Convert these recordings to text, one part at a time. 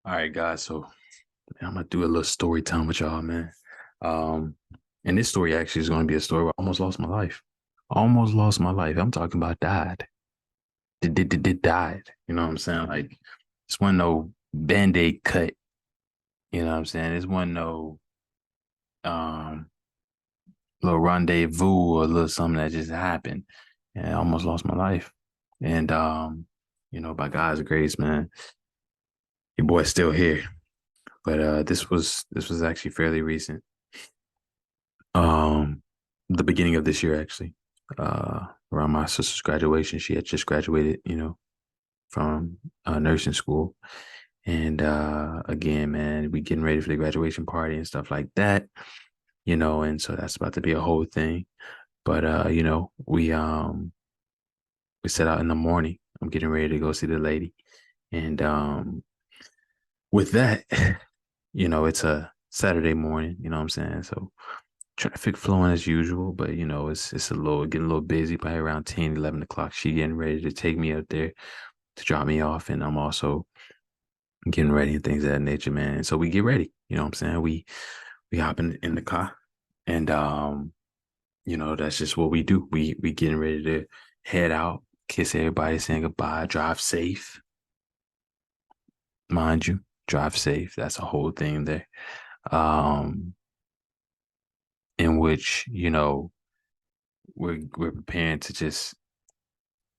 All right, guys. So I'm gonna do a little story time with y'all, man. Um, and this story actually is gonna be a story where I almost lost my life. Almost lost my life. I'm talking about died. Did died. You know what I'm saying? Like this one no band-aid cut. You know what I'm saying? This one no um little rendezvous or a little something that just happened. And I almost lost my life. And by God's grace, man, your boy's still here. But this was actually fairly recent. Um, the beginning of this year, actually, around my sister's graduation. She had just graduated, from nursing school. And again, man, we getting ready for the graduation party and stuff like that, and so that's about to be a whole thing. But we set out in the morning. I'm getting ready to go see the lady. And with that, it's a Saturday morning, you know what I'm saying? So traffic flowing as usual, but it's a little getting a little busy. By around 10, 11 o'clock, she getting ready to take me up there to drop me off, and I'm also getting ready and things of that nature, man. And so we get ready, you know what I'm saying? We hop in the car, and that's just what we do. We getting ready to head out, kiss everybody, saying goodbye, drive safe, mind you, drive safe. That's a whole thing there. Um, in which we're preparing to just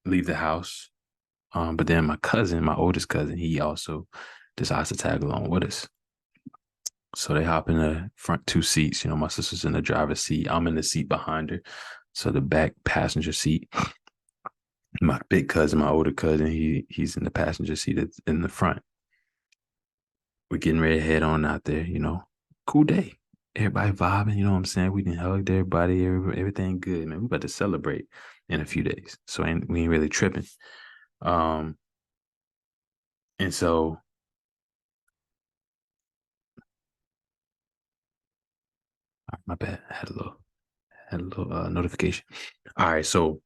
leave the house. But then my cousin, my oldest cousin, he also decides to tag along with us. So they hop in the front two seats. My sister's in the driver's seat. I'm in the seat behind her. So the back passenger seat. My big cousin, my older cousin, he's in the passenger seat in the front. We're getting ready to head on out there, Cool day. Everybody vibing, you know what I'm saying? We didn't hug everybody, everything good, man. We about to celebrate in a few days. So we ain't really tripping. Um, and so my bad. I had a little notification. All right, so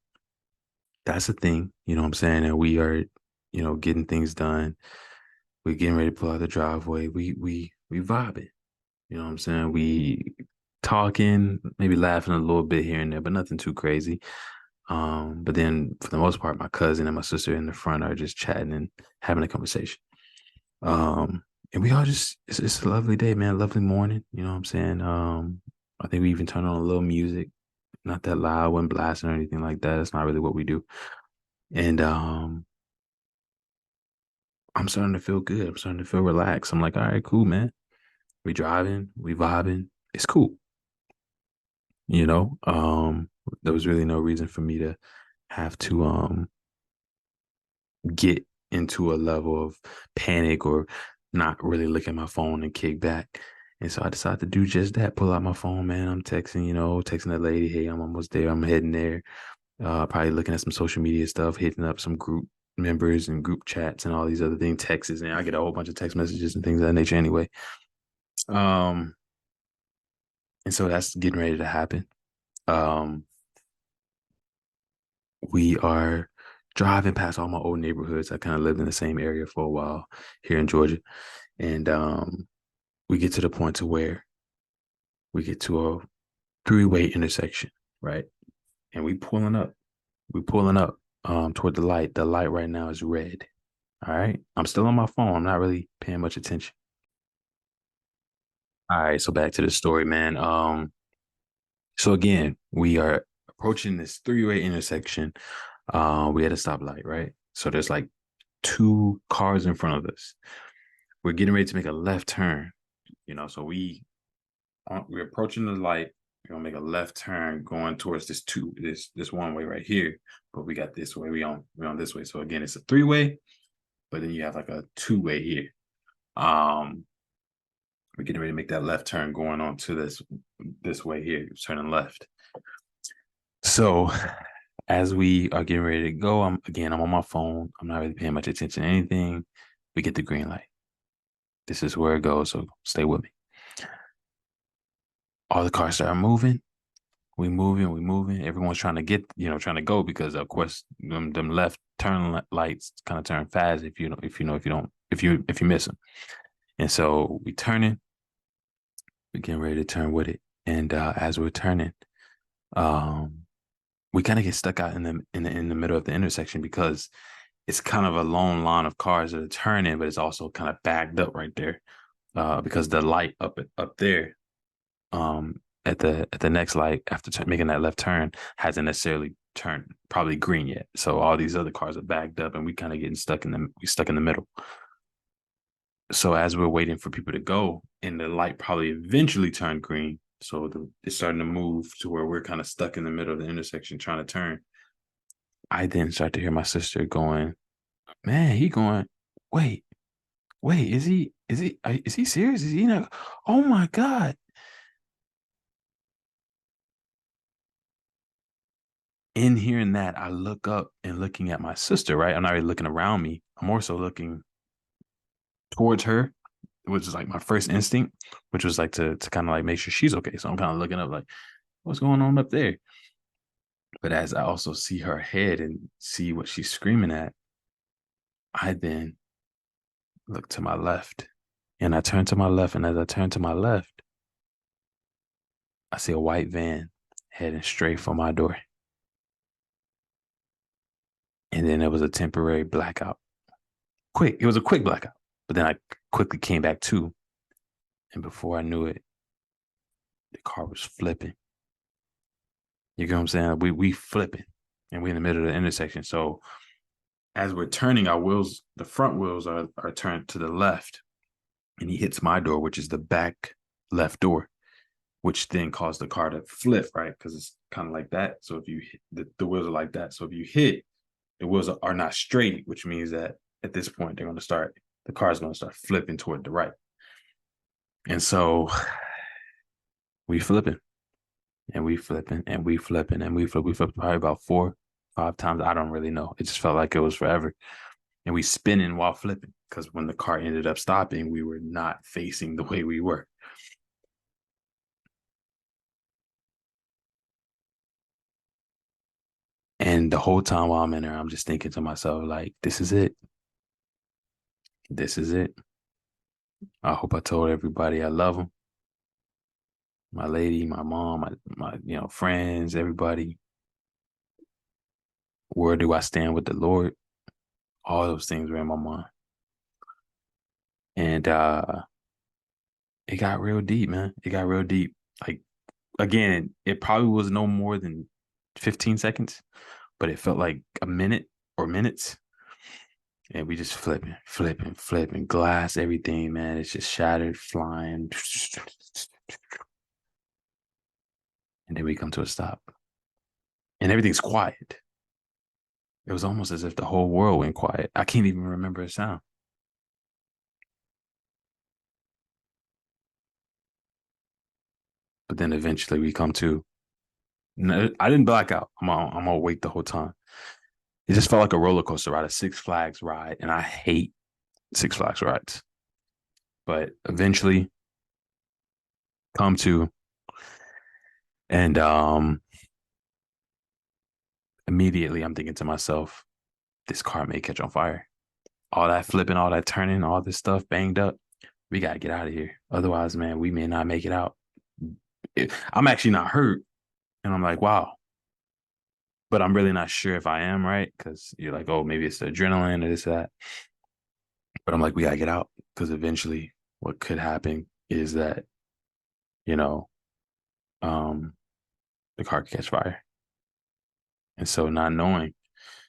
that's the thing, you know what I'm saying? And we are, getting things done. We're getting ready to pull out the driveway. We vibing. You know what I'm saying? We talking, maybe laughing a little bit here and there, but nothing too crazy. But then for the most part, my cousin and my sister in the front are just chatting and having a conversation. And we all just it's a lovely day, man. Lovely morning. You know what I'm saying? I think we even turned on a little music, not that loud, wasn't blasting or anything like that. That's not really what we do. And I'm starting to feel good. I'm starting to feel relaxed. I'm like, all right, cool, man. We driving, we vibing. It's cool. You know, there was really no reason for me to have to get into a level of panic or not really look at my phone and kick back. And so I decided to do just that. Pull out my phone, man. I'm texting, texting the lady, hey, I'm almost there. I'm heading there. Probably looking at some social media stuff, hitting up some group members and group chats and all these other things, texts. And I get a whole bunch of text messages and things of that nature anyway. Um, and so that's getting ready to happen. Um, we are driving past all my old neighborhoods. I kind of lived in the same area for a while here in Georgia. And we get to the point to where we get to a three-way intersection, right? And we pulling up. We pulling up toward the light. The light right now is red. All right. I'm still on my phone. I'm not really paying much attention. All right. So back to the story, man. So again, we are approaching this three-way intersection. We had a stoplight, right? So there's like two cars in front of us. We're getting ready to make a left turn, so we're approaching the light. We're gonna make a left turn going towards this one way right here. But we got this way. We on this way. So again, it's a three-way, but then you have like a two-way here. Um, we're getting ready to make that left turn going on to this way here, turning left. So as we are getting ready to go, I'm on my phone. I'm not really paying much attention to anything. We get the green light. This is where it goes, so stay with me. All the cars start moving. We moving. Everyone's trying to trying to go because of course them left turn lights kind of turn fast if you miss them. And so we turning, we getting ready to turn with it. And as we're turning, um, we kind of get stuck out in the middle of the intersection because it's kind of a long line of cars that are turning, but it's also kind of backed up right there because the light up there at the next light after making that left turn hasn't necessarily turned probably green yet. So all these other cars are backed up, and we kind of getting stuck in the middle. So as we're waiting for people to go, and the light probably eventually turned green, so it's starting to move to where we're kind of stuck in the middle of the intersection trying to turn. I then start to hear my sister going, "Man, he going, wait, wait, is he serious? Is he not? Oh my God." In hearing that, I look up and looking at my sister, right? I'm not really looking around me. I'm also looking towards her, which is like my first instinct, which was like to kind of like make sure she's okay. So I'm kind of looking up like, what's going on up there? But as I also see her head and see what she's screaming at, I then look to my left. And I turn to my left. And as I turn to my left, I see a white van heading straight for my door. And then there was a temporary blackout. It was a quick blackout. But then I quickly came back to. And before I knew it, the car was flipping. You get what I'm saying? We flipping. And we're in the middle of the intersection. So as we're turning, our wheels, the front wheels are turned to the left. And he hits my door, which is the back left door, which then caused the car to flip, right? Because it's kind of like that. So if you hit, the wheels are like that. So if you hit, the wheels are not straight, which means that at this point, the car is going to start flipping toward the right. And so we flipping and we flipping and we flipping and we flipped probably about 4-5 times. I don't really know. It just felt like it was forever. And we spinning while flipping because when the car ended up stopping, we were not facing the way we were. And the whole time while I'm in there, I'm just thinking to myself, like, this is it. This is it. I hope I told everybody I love them. My lady, my mom, my friends, everybody. Where do I stand with the Lord? All those things were in my mind. And it got real deep, man. It got real deep. Like, again, it probably was no more than 15 seconds, but it felt like a minute or minutes. And we just flipping, glass, everything, man. It's just shattered, flying. And then we come to a stop. And everything's quiet. It was almost as if the whole world went quiet. I can't even remember a sound. But then eventually we come to. No, I didn't black out. I'm awake the whole time. It just felt like a roller coaster ride, a Six Flags ride, and I hate Six Flags rides. But eventually, come to, and immediately I'm thinking to myself, this car may catch on fire. All that flipping, all that turning, all this stuff banged up. We gotta get out of here. Otherwise, man, we may not make it out. I'm actually not hurt, and I'm like, wow. But I'm really not sure if I am, right? Because you're like, oh, maybe it's the adrenaline or this, or that. But I'm like, we gotta get out because eventually what could happen is that, you know, um, the car could catch fire. And so not knowing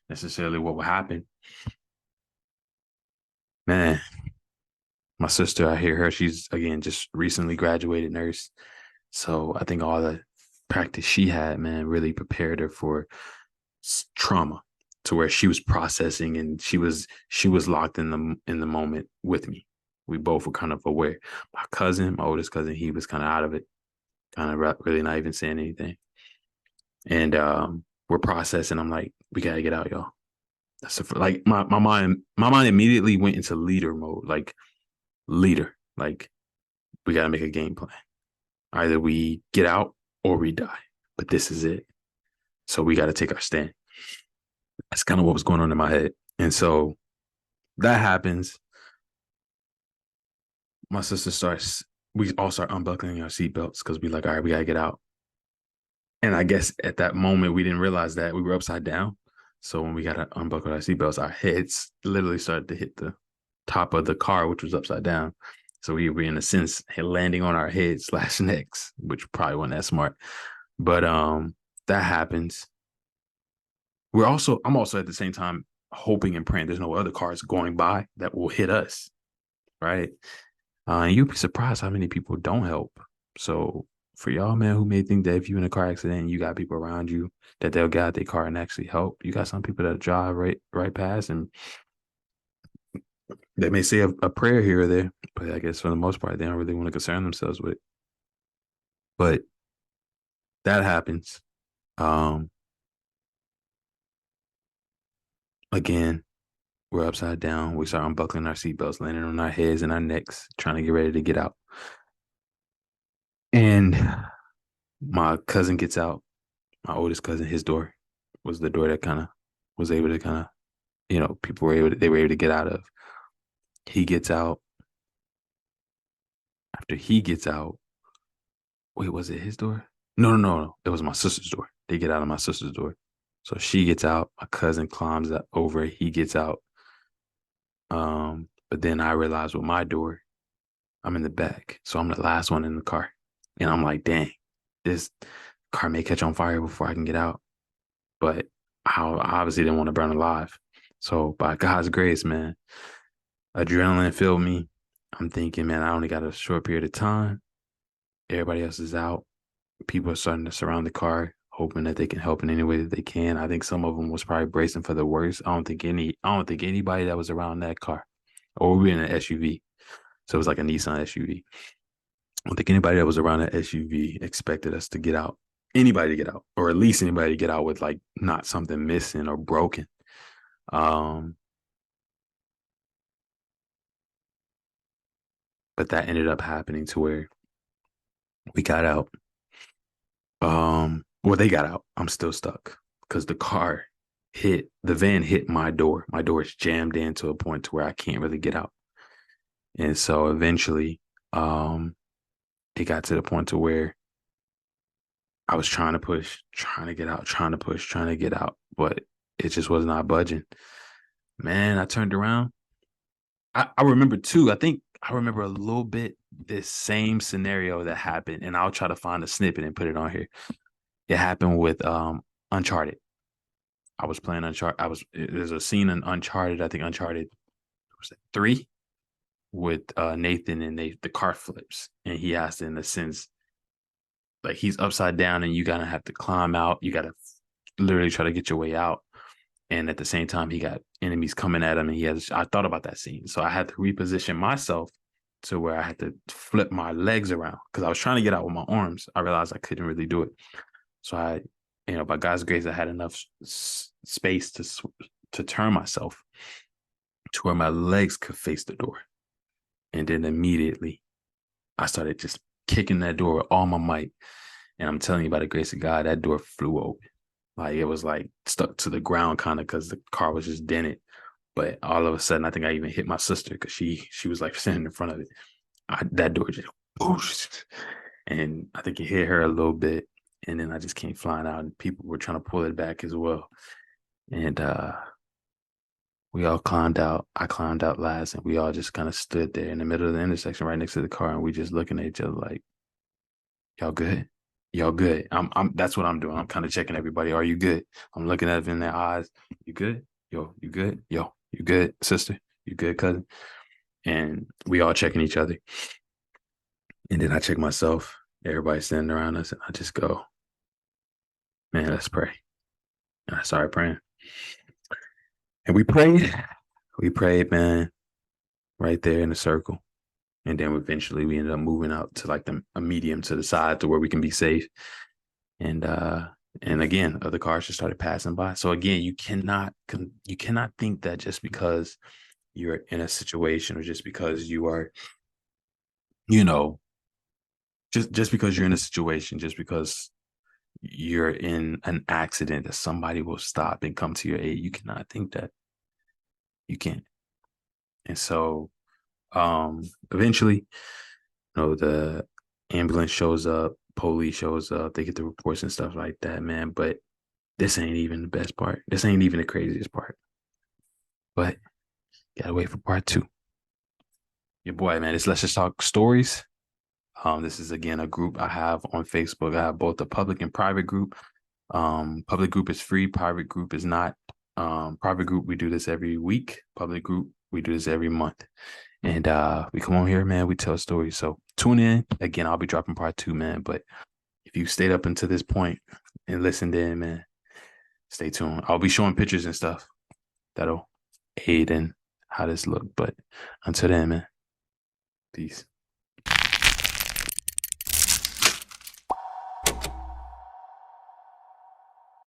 necessarily what will happen, man, my sister, I hear her, she's again just recently graduated nurse. So I think all the practice she had, man, really prepared her for trauma to where she was processing and she was locked in the moment with me. We both were kind of aware. My oldest cousin, he was kind of out of it, kind of really not even saying anything. And we're processing. I'm like, we gotta get out, y'all. Like my mind immediately went into leader mode, like leader, like we gotta make a game plan. Either we get out or we die, but this is it. So we got to take our stand. That's kind of what was going on in my head. And so that happens. my sister starts, we all start unbuckling our seatbelts because we like, all right, we gotta get out. And I guess at that moment we didn't realize that we were upside down. So when we got to unbuckle our seatbelts, our heads literally started to hit the top of the car, which was upside down. So we were in a sense landing on our heads / necks, which probably wasn't that smart. But that happens. I'm also at the same time hoping and praying there's no other cars going by that will hit us, right? And you'd be surprised how many people don't help. So for y'all, man, who may think that if you're in a car accident and you got people around you that they'll get out their car and actually help, you got some people that drive right past and they may say a prayer here or there, but I guess for the most part, they don't really want to concern themselves with it. But that happens. Um, Again, we're upside down. We start unbuckling our seatbelts, landing on our heads and our necks, trying to get ready to get out. And my cousin gets out. My oldest cousin, his door was the door that kind of was able to kind of, people they were able to get out of. He gets out. After he gets out, wait, was it his door? No. It was my sister's door. They get out of my sister's door. So she gets out. My cousin climbs over. He gets out. But then I realize with my door, I'm in the back. So I'm the last one in the car. And I'm like, dang, this car may catch on fire before I can get out. But I obviously didn't want to burn alive. So by God's grace, man, adrenaline filled me. I'm thinking, man, I only got a short period of time. Everybody else is out. People are starting to surround the car, hoping that they can help in any way that they can. I think some of them was probably bracing for the worst. I don't think anybody that was around that car, or we were in an SUV. So it was like a Nissan SUV. I don't think anybody that was around that SUV expected us to get out. Anybody to get out, or at least anybody to get out with like not something missing or broken. But that ended up happening to where we got out. Well, they got out. I'm still stuck because the van hit my door. My door is jammed in to a point to where I can't really get out. And so eventually, it got to the point to where I was trying to push, trying to get out, trying to push, trying to get out, but it just was not budging. Man, I turned around. I remember too. I think I remember a little bit this same scenario that happened, and I'll try to find a snippet and put it on here. It happened with Uncharted. I was playing Uncharted. There's a scene in Uncharted. I think Uncharted was it 3 with Nathan, and the car flips, and he has to, in a sense, like he's upside down, and you gotta have to climb out. You gotta literally try to get your way out, and at the same time, he got enemies coming at him, and I thought about that scene, so I had to reposition myself to where I had to flip my legs around because I was trying to get out with my arms. I realized I couldn't really do it, so by God's grace, I had enough space to turn myself to where my legs could face the door. And then immediately I started just kicking that door with all my might. And I'm telling you, by the grace of God, that door flew open. Like it was like stuck to the ground kind of because the car was just dented. But all of a sudden, I think I even hit my sister because she was like standing in front of it. That door just whoosh, and I think it hit her a little bit. And then I just came flying out, and people were trying to pull it back as well. And we all climbed out. I climbed out last, and we all just kind of stood there in the middle of the intersection right next to the car, and we just looking at each other like, y'all good? Y'all good? That's what I'm doing. I'm kind of checking everybody. Are you good? I'm looking at them in their eyes. You good? Yo, you good? Yo, you good, sister? You good, cousin? And we all checking each other. And then I check myself. Everybody's standing around us, and I just go, man, let's pray. And I started praying. And we prayed. We prayed, man, right there in the circle. And then eventually we ended up moving out to like a medium to the side to where we can be safe. And again, other cars just started passing by. So again, you cannot think that just because you're in a situation or just because you are, just because you're in a situation, just because you're in an accident that somebody will stop and come to your aid. You cannot think that. You can't. And so Eventually, the ambulance shows up, police shows up, they get the reports and stuff like that, man. But this ain't even the best part. This ain't even the craziest part. But gotta wait for part two. Your boy, man, it's Let's Just Talk Stories. This is again a group I have on Facebook. I have both a public and private group. Public group is free, private group is not. Private group, we do this every week. Public group, we do this every month. And we come on here, man, we tell stories. So tune in. Again, I'll be dropping part two, man. But if you stayed up until this point and listened in, man, stay tuned. I'll be showing pictures and stuff that'll aid in how this look. But until then, man, peace.